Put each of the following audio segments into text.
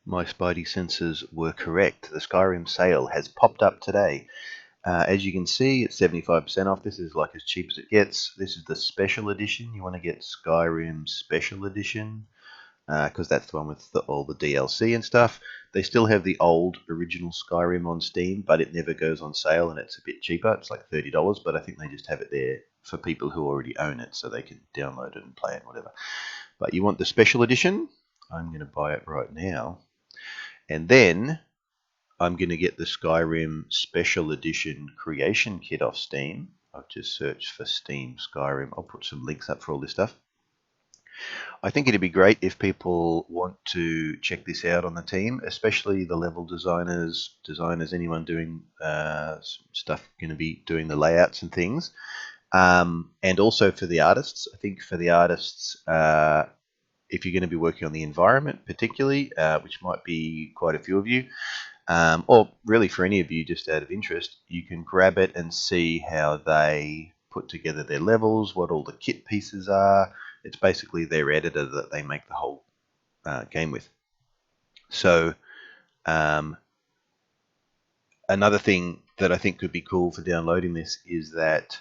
My spidey senses were correct. The Skyrim sale has popped up today. As you can see, it's 75% off. This is like as cheap as it gets. This is the special edition. You want to get Skyrim Special Edition because that's the one with all the DLC and stuff. They still have the old original Skyrim on Steam, but it never goes on sale and it's a bit cheaper. It's like $30, but I think they just have it there for people who already own it so they can download it and play it, whatever. But you want the special edition? I'm going to buy it right now. And then I'm going to get the Skyrim Special Edition Creation Kit off Steam. I've just searched for Steam Skyrim. I'll put some links up for all this stuff. I think it'd be great if people want to check this out on the team, especially the level designers, anyone doing stuff, going to be doing the layouts and things. And also for the artists. I think for the artists, if you're going to be working on the environment particularly, which might be quite a few of you, or really for any of you just out of interest, you can grab it and see how they put together their levels, what all the kit pieces are. It's basically their editor that they make the whole game with. So another thing that I think could be cool for downloading this is that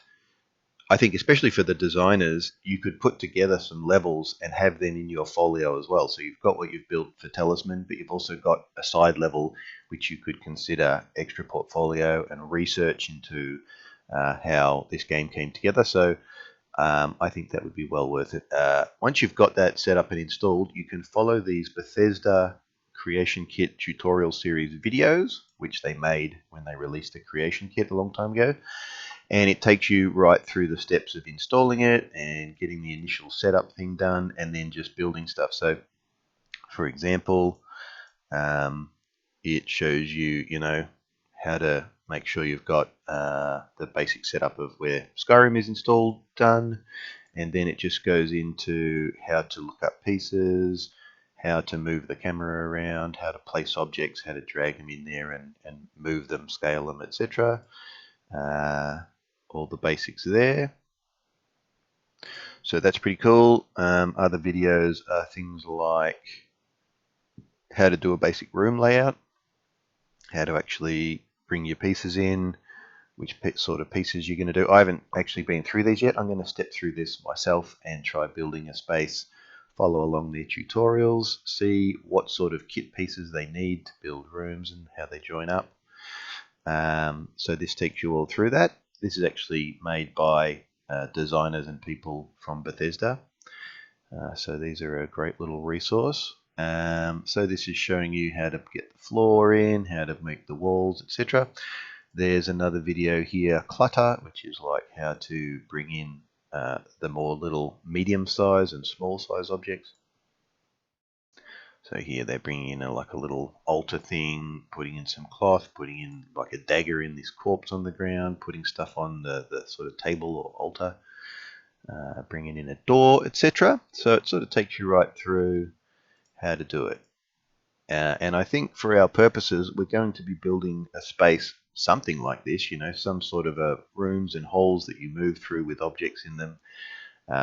I think especially for the designers, you could put together some levels and have them in your folio as well. So you've got what you've built for Talisman, but you've also got a side level which you could consider extra portfolio and research into how this game came together. So I think that would be well worth it. Once you've got that set up and installed, you can follow these Bethesda Creation Kit tutorial series videos, which they made when they released the Creation Kit a long time ago. And it takes you right through the steps of installing it and getting the initial setup thing done and then just building stuff. So, for example, it shows you, how to make sure you've got the basic setup of where Skyrim is installed done, and then it just goes into how to look up pieces, how to move the camera around, how to place objects, how to drag them in there and move them, scale them, etc. All the basics there. So that's pretty cool. Other videos are things like how to do a basic room layout, how to actually bring your pieces in, which sort of pieces you're going to do. I haven't actually been through these yet. I'm going to step through this myself and try building a space, follow along their tutorials, see what sort of kit pieces they need to build rooms and how they join up. So this takes you all through that. This is actually made by designers and people from Bethesda. So these are a great little resource. So this is showing you how to get the floor in, how to make the walls, etc. There's another video here, clutter, which is like how to bring in the more little medium size and small size objects. So here they're bringing in like a little altar thing, putting in some cloth, putting in like a dagger in this corpse on the ground, putting stuff on the sort of table or altar, bringing in a door, etc. So it sort of takes you right through how to do it. And I think for our purposes, we're going to be building a space, something like this, some sort of rooms and halls that you move through with objects in them.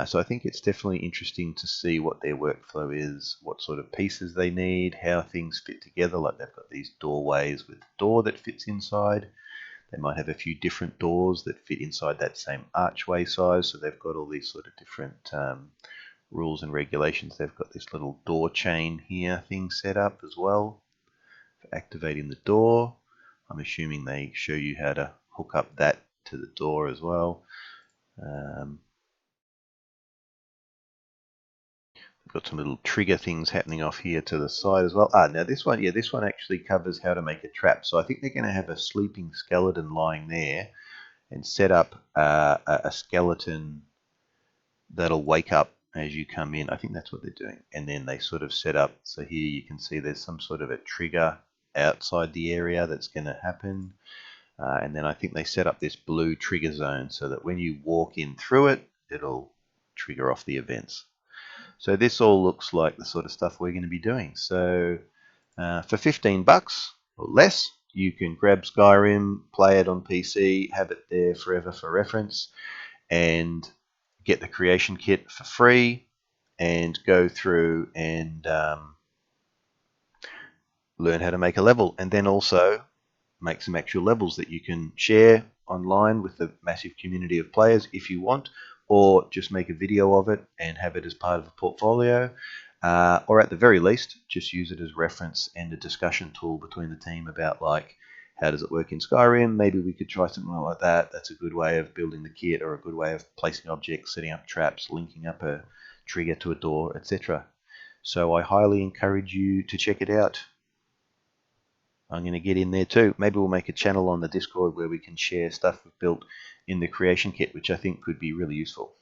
So I think it's definitely interesting to see what their workflow is, what sort of pieces they need, how things fit together. Like they've got these doorways with a door that fits inside. They might have a few different doors that fit inside that same archway size. So they've got all these sort of different rules and regulations. They've got this little door chain here thing set up as well for activating the door. I'm assuming they show you how to hook up that to the door as well. Got some little trigger things happening off here to the side as well. Now this one, this one actually covers how to make a trap. So I think they're going to have a sleeping skeleton lying there and set up a skeleton that'll wake up as you come in. I think that's what they're doing. And then they sort of set up, so here you can see there's some sort of a trigger outside the area that's going to happen. And then I think they set up this blue trigger zone so that when you walk in through it, it'll trigger off the events. So this all looks like the sort of stuff we're going to be doing. So for 15 bucks or less, you can grab Skyrim, play it on PC, have it there forever for reference, and get the creation kit for free and go through and learn how to make a level, and then also make some actual levels that you can share online with the massive community of players if you want, or just make a video of it and have it as part of a portfolio, or at the very least, just use it as reference and a discussion tool between the team about, like, how does it work in Skyrim? Maybe we could try something like that. That's a good way of building the kit, or a good way of placing objects, setting up traps, linking up a trigger to a door, etc. So I highly encourage you to check it out. I'm going to get in there too. Maybe we'll make a channel on the Discord where we can share stuff we've built in the creation kit, which I think could be really useful.